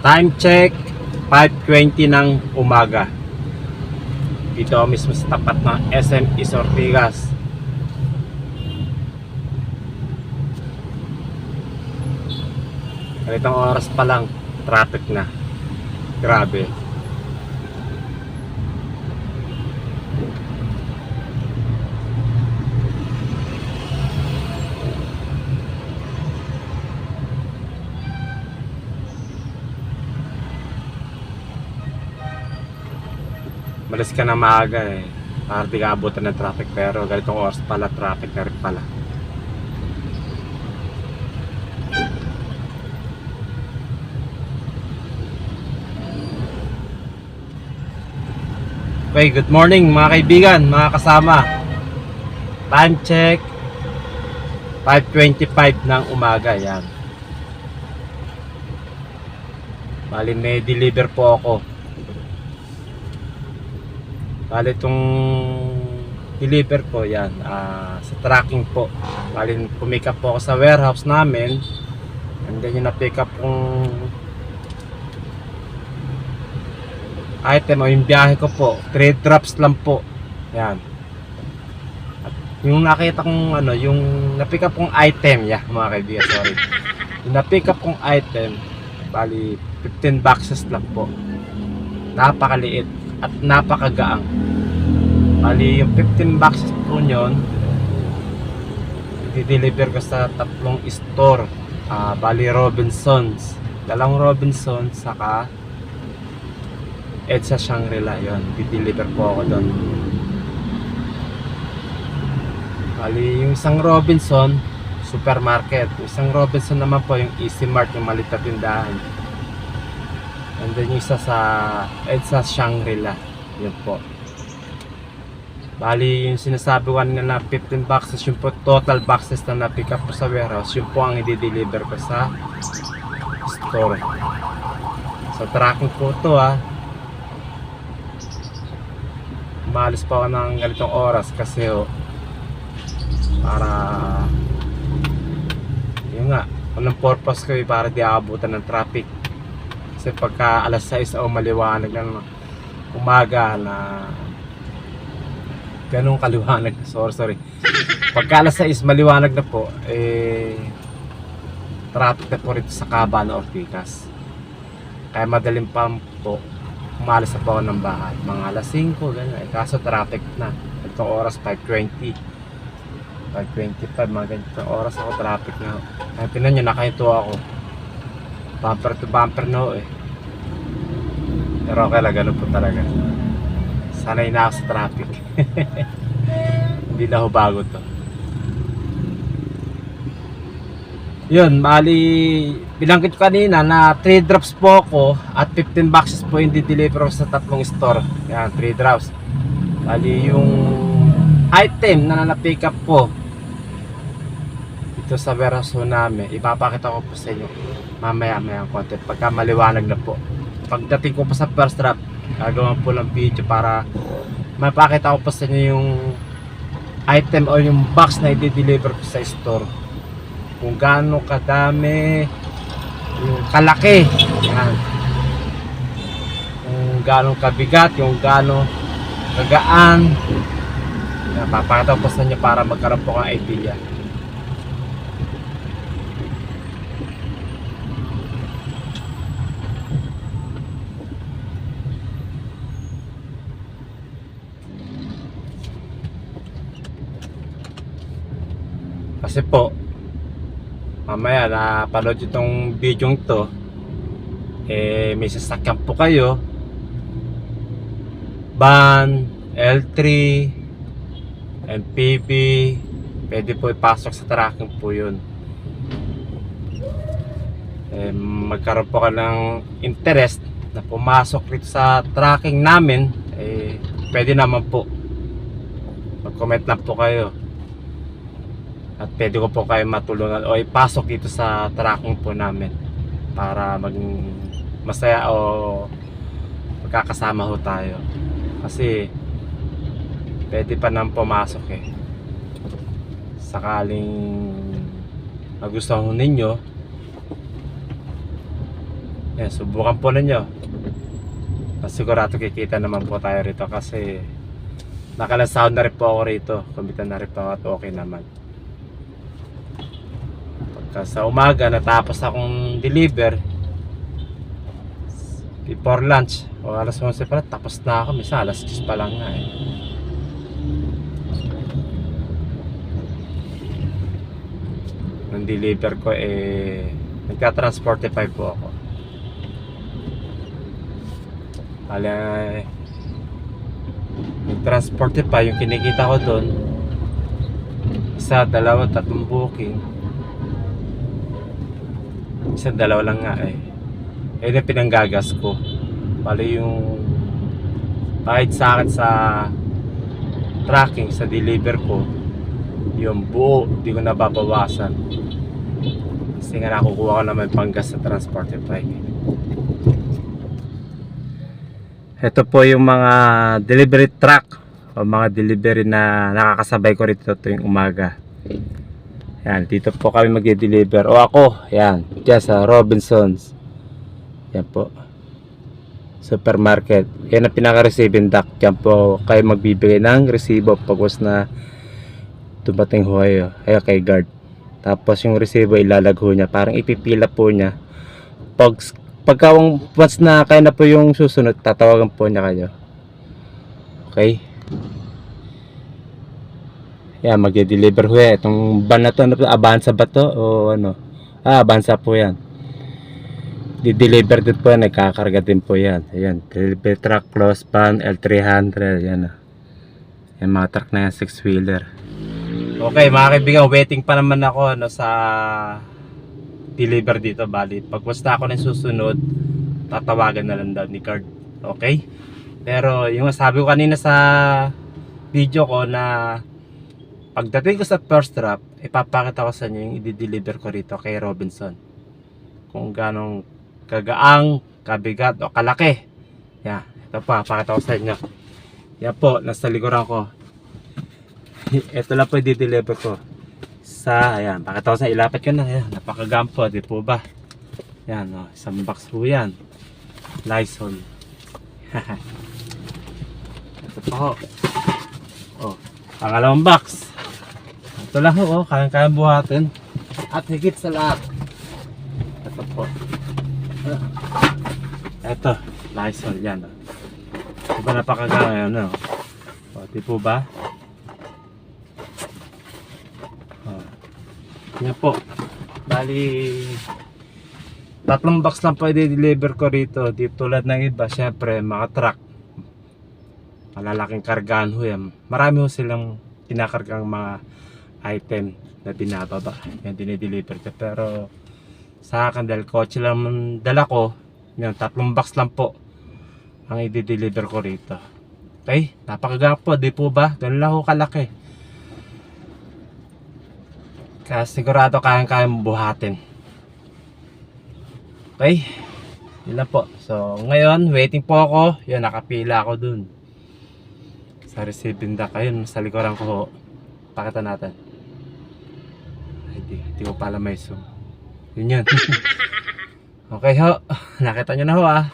Time check 5:20 ng umaga. Dito mismo sa tapat ng SM East Ortigas. Ganitong oras pa lang, traffic na. Grabe. Malis ka na maaga eh. Para di ka abutan ng traffic. Pero ganitong oras pala, traffic na rin pala. Okay, good morning mga kaibigan, mga kasama. Time check 5:25 ng umaga. Yan. Bali may deliver po ako. Bali itong deliver ko yan sa tracking po. Bali pumick up po ako sa warehouse namin. And then yung na-pick up kong item o yung biyahe ko po, 3 drops lang po. Yan. At yung nakita kong yung na-pick up kong item, mga kaibigan, sorry. Yung na-pick up kong item, bali 15 boxes lang po. Napakaliit at napakagaang. Bali yung 15 boxes po nyon, i-deliver ko sa 3 store. Bali Robinsons, dalawang Robinsons, saka EDSA Shangri-La. Yun, i-deliver po ako doon. Bali yung isang Robinson, supermarket. Yung isang Robinson naman po yung Easy Mart, yung maliit na tindahan. And then yung isa sa EDSA Shangri-La. Yun po. Bali yung sinasabi ko na 15 boxes, yung po total boxes na na-pick up po sa warehouse, yun po ang i-deliver ko sa store. So tracking po ito Maalis pa ako ng ganitong oras kasi para yun nga, anong purpose ko para di aabutan ng traffic. Kasi pagka alas 6 maliwanag ng umaga na ganun kaliwanag, sorry pagka alas 6 maliwanag na po, traffic na po rito sa Caba na Ortigas. Kaya madaling pa po umalis na po ako ng bahay mga alas 5 ganyan. Kaso traffic na itong oras 5:20 5:25, mga ganitong oras ako, traffic na. Kaya tinan nyo, nakahinto ako bumper to bumper pero okay lang, ganun po talaga. Sanay na ako sa traffic. Hindi na ako bago to. Yun, bali bilanggit ko kanina na 3 drops po ako at 15 boxes po yung di-deliver sa 3 store. Yan, 3 drops. Bali yung item na na-pick up po dito sa warehouse namin, ipapakita ko po sa inyo mamaya ang konti pagka maliwanag na po. Pagdating ko po sa first drop, gagawin po ng video para mapakita ko po sa inyo yung item o yung box na i-deliver ko sa store, kung gaano kadami, yung kalaki, yan, kung gaano kabigat, yung gaano kagaan. Yan, papakita ko po sa inyo para magkaroon po ng idea. Kasi po mamaya na panood itong video to, may sasakyan po kayo, van, L3, MPV, pwede po ipasok sa tracking po yun. Magkaroon po ka ng interest na pumasok rito sa tracking namin, pwede naman po mag-comment lang po kayo at pwede ko po kayo matulungan o ipasok dito sa tracking po namin para maging masaya o magkakasama ho tayo. Kasi pwede pa nang pumasok sakaling magustuhan ninyo, Yan, subukan po ninyo. Sigurado kikita naman po tayo rito kasi nakalansound na rin po ako rito. Kumita na rin po ako at okay naman. Pagka sa umaga natapos akong deliver before lunch o alas 11 pa tapos na ako. Minsan alas 10 pa lang nga eh. Nung deliver ko eh nagka-transportify po ako. Kala nag-transportify yung kinikita ko doon. Isa, dalawa, tatlong booking. Isa, dalawa lang nga eh. Ayun yung pinanggagas ko. Bali yung kahit sa akin sa tracking, sa deliver ko, yung buo, di ko nababawasan. Kasi nga nakukuha ko naman panggas sa Transportify. Ito po yung mga delivery truck o mga delivery na nakakasabay ko rito tuwing umaga. Yan, dito po kami magde-deliver. O ako, yan, dyan sa Robinsons. Yan po. Supermarket. Yan ang pinaka-receiving dock. Yan po kayo magbibigay ng resibo pagwas na dumating ho kayo. Ay, kay guard. Tapos yung resibo ilalagho niya. Parang ipipila po niya. Pagka once na kayo na po yung susunod, tatawagan po niya kayo. Okay? Yan, magde-deliver ho yan. Itong van na to, Avanza ba to? O ano? Avanza po yan. Di-deliver din po yan, nagkakarga din po yan. Ayan, delivery truck, close van, L300, yan. Yan mga truck na yan, 6-wheeler. Okay mga kaibigan, waiting pa naman ako sa deliver dito. Bali, pag basta ako na susunod, tatawagan na lang daw ni guard. Okay? Pero yung sabi ko kanina sa video ko na pagdating ko sa first drop, ipapakita ko sa inyo yung i-deliver ko rito kay Robinson. Kung ganong kagaang, kabigat o kalaki. Yan, ito pa, pakita ko sa inyo. Yan po, nasa likuran ko. Ito lang po i-deliver ko. Ayan, pakita ko sa ilapat ko na. Ayan, napakagampo, di po ba? Yan, oh, isang box po yan. Lysol. Ito po ho. Oh, pangalawang box. Ito lang ho, oh, kayang-kayang buhatin. At higit sa lahat. Ito po. Ito, Lysol yan. Diba napakagaya, ano? O, di po ba? O, yan po. Bali, tatlong box lang pwede deliver ko rito. Di tulad ng iba, syempre, mga truck. Malalaking kargaan ho yan. Marami ho silang kinakargang mga item na binababa. Yan, dinideliver ko. Pero, sa akin dahil kotse lang dala ko, yung tatlong box lang po ang i-deliver ko rito. Okay, napakagapo, di po ba? Ganun lang ho kalaki. Kaya sigurado kayang-kayang buhatin. Okay, yun lang po. So ngayon, waiting po ako. Yun, nakapila ako dun sa receiving dock. Ayun, sa likuran ko ho. Pakita natin. Ay, di ko pala may zoom. Yun yun. Okay ho, nakita nyo na ho ah.